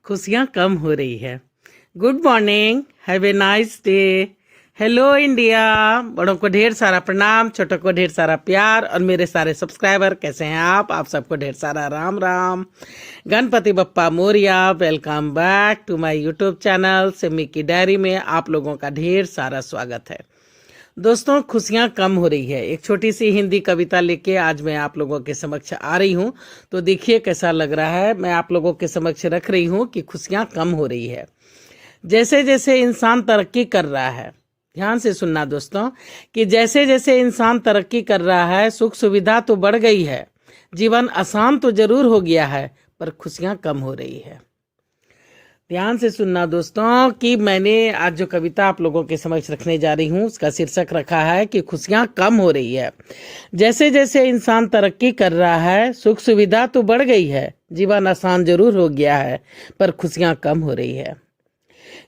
खुशियाँ कम हो रही है। Good morning, have a nice day. Hello India. बड़ों को ढेर सारा प्रणाम, छोटों को ढेर सारा प्यार और मेरे सारे सब्सक्राइबर कैसे हैं आप सबको ढेर सारा Ram Ram. Ganpati Bappa Morya. Welcome back to my YouTube channel Simi की डायरी में आप लोगों का ढेर सारा स्वागत है। दोस्तों, खुशियाँ कम हो रही है। एक छोटी सी हिंदी कविता लेके आज मैं आप लोगों के समक्ष आ रही हूँ। तो देखिए कैसा लग रहा है। मैं आप लोगों के समक्ष रख रही हूँ कि खुशियाँ कम हो रही है। जैसे जैसे इंसान तरक्की कर रहा है, ध्यान से सुनना दोस्तों, कि जैसे जैसे इंसान तरक्की कर रहा है, सुख सुविधा तो बढ़ गई है, जीवन आसान तो जरूर हो गया है, पर खुशियाँ कम हो रही है। ध्यान से सुनना दोस्तों कि मैंने आज जो कविता आप लोगों के समक्ष रखने जा रही हूँ उसका शीर्षक रखा है कि खुशियाँ कम हो रही है। जैसे जैसे इंसान तरक्की कर रहा है, सुख सुविधा तो बढ़ गई है, जीवन आसान जरूर हो गया है, पर खुशियाँ कम हो रही है।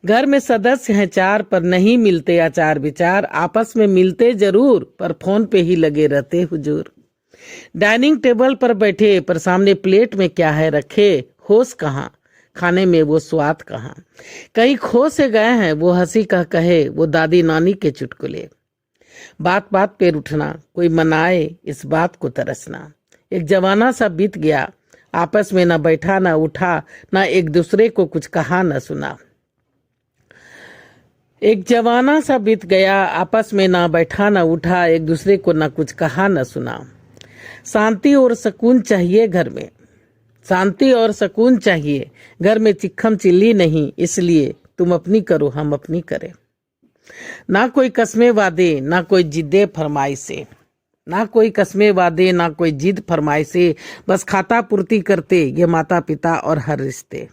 घर में सदस्य हैं 4 पर नहीं मिलते आचार विचार, आपस में मिलते जरूर पर फोन पे ही लगे रहते हुजूर। डाइनिंग टेबल पर बैठे पर सामने प्लेट में क्या है रखे, होश कहाँ, खाने में वो स्वाद कहाँ। कहीं खो से गए हैं वो हंसी का कहे, वो दादी नानी के चुटकुले। बात बात पे उठना, कोई मनाए इस बात को तरसना। एक जमाना सा बीत गया, आपस में ना बैठा ना उठा, ना एक दूसरे को कुछ कहा ना सुना। एक जमाना सा बीत गया, आपस में ना बैठा ना उठा, एक दूसरे को ना कुछ कहा ना सुना। शांति और सुकून चाहिए घर में, शांति और सुकून चाहिए घर में, चिक्खम चिल्ली नहीं, इसलिए तुम अपनी करो हम अपनी करें। ना कोई कस्में वादे ना कोई जिद्दे फरमाइशे, ना कोई कस्में वादे ना कोई जिद फरमाइशे, बस खाता पूर्ति करते ये माता पिता और हर रिश्ते।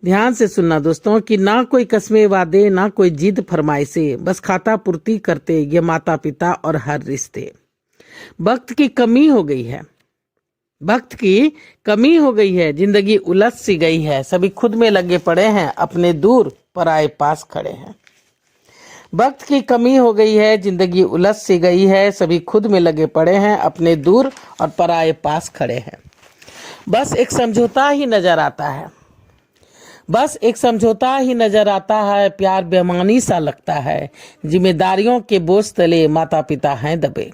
ध्यान से सुनना दोस्तों कि ना कोई कस्में वादे ना कोई जिद फरमाइशे, बस खाता पूर्ति करते ये माता पिता और हर रिश्ते। वक्त की कमी हो गई है, वक्त की कमी हो गई है, जिंदगी उलझ सी गई है, सभी खुद में लगे पड़े हैं, अपने दूर पराए पास खड़े हैं। वक्त की कमी हो गई है, जिंदगी उलझ सी गई है, सभी खुद में लगे पड़े हैं, अपने दूर और पराए पास खड़े हैं। बस एक समझौता ही नजर आता है, बस एक समझौता ही नजर आता है, प्यार बेईमानी सा लगता है, जिम्मेदारियों के बोझ तले माता पिता हैं दबे।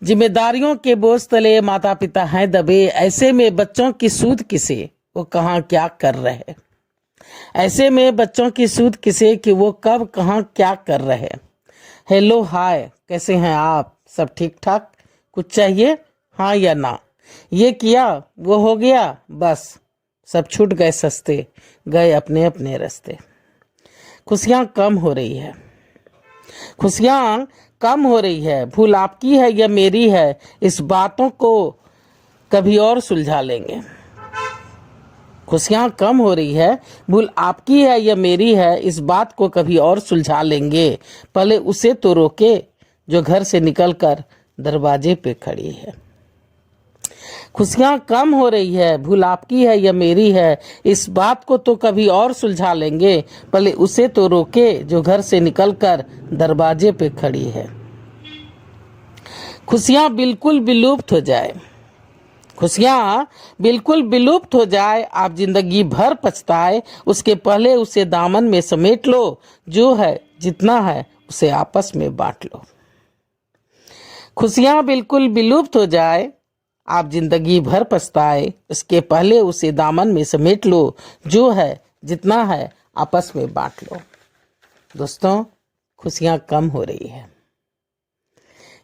जिम्मेदारियों के बोझ तले माता पिता हैं दबे, ऐसे में बच्चों की सूद किसे, वो कहाँ क्या कर रहे। ऐसे में बच्चों की सूद किसे कि वो कब कहाँ क्या कर रहे। हेलो हाय, कैसे हैं आप, सब ठीक ठाक, कुछ चाहिए हाँ या ना, ये किया वो हो गया, बस सब छूट गए सस्ते, गए अपने अपने रास्ते। खुशियाँ कम हो रही है, खुशियाँ कम हो रही है, भूल आपकी है या मेरी है, इस बातों को कभी और सुलझा लेंगे। खुशियाँ कम हो रही है, भूल आपकी है या मेरी है, इस बात को कभी और सुलझा लेंगे। पहले उसे तो रोके जो घर से निकलकर दरवाजे पे खड़ी है। खुशियाँ कम हो रही है, भूल आपकी है या मेरी है, इस बात को तो कभी और सुलझा लेंगे। पहले उसे तो रोके जो घर से निकलकर दरवाजे पे खड़ी है। खुशियाँ बिल्कुल विलुप्त हो जाए, खुशियाँ बिल्कुल विलुप्त हो जाए, आप जिंदगी भर पछताए, उसके पहले उसे दामन में समेट लो, जो है जितना है उसे आपस में बांट लो। खुशियाँ बिल्कुल विलुप्त हो जाए, आप जिंदगी भर पछताए, उसके पहले उसे दामन में समेट लो, जो है जितना है आपस में बांट लो। दोस्तों, खुशियाँ कम हो रही है,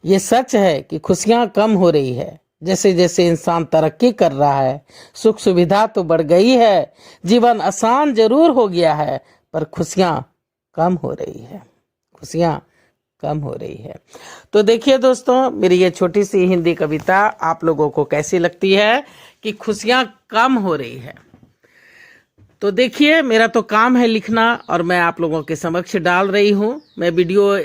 ये सच है कि खुशियाँ कम हो रही है। जैसे जैसे इंसान तरक्की कर रहा है, सुख सुविधा तो बढ़ गई है, जीवन आसान जरूर हो गया है, पर खुशियाँ कम हो रही है, खुशियाँ कम हो रही है। तो देखिए दोस्तों, मेरी ये छोटी सी हिंदी कविता आप लोगों को कैसी लगती है कि खुशियाँ कम हो रही है। तो देखिए, मेरा तो काम है लिखना और मैं आप लोगों के समक्ष डाल रही हूँ। मैं वीडियो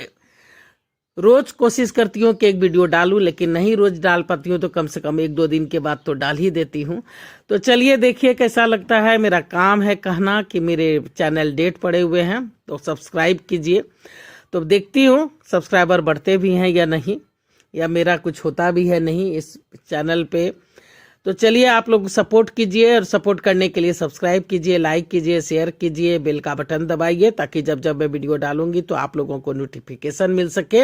रोज कोशिश करती हूँ कि एक वीडियो डालूं, लेकिन नहीं रोज डाल पाती हूँ, तो कम से कम 1-2 दिन के बाद तो डाल ही देती हूँ। तो चलिए देखिए कैसा लगता है। मेरा काम है कहना कि मेरे चैनल डेट पड़े हुए हैं, तो सब्सक्राइब कीजिए। तो देखती हूँ सब्सक्राइबर बढ़ते भी हैं या नहीं, या मेरा कुछ होता भी है नहीं इस चैनल पे। तो चलिए आप लोग सपोर्ट कीजिए, और सपोर्ट करने के लिए सब्सक्राइब कीजिए, लाइक कीजिए, शेयर कीजिए, बेल का बटन दबाइए, ताकि जब जब मैं वीडियो डालूंगी तो आप लोगों को नोटिफिकेशन मिल सके।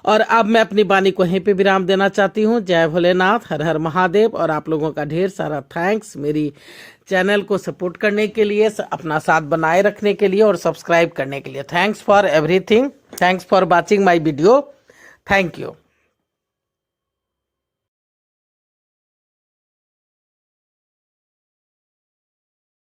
और अब मैं अपनी वाणी को यहीं पे विराम देना चाहती हूँ। जय भोलेनाथ, हर हर महादेव। और आप लोगों का ढेर सारा थैंक्स मेरी चैनल को सपोर्ट करने के लिए, अपना साथ बनाए रखने के लिए और सब्सक्राइब करने के लिए। Thanks for everything, thanks for watching my video, thank you.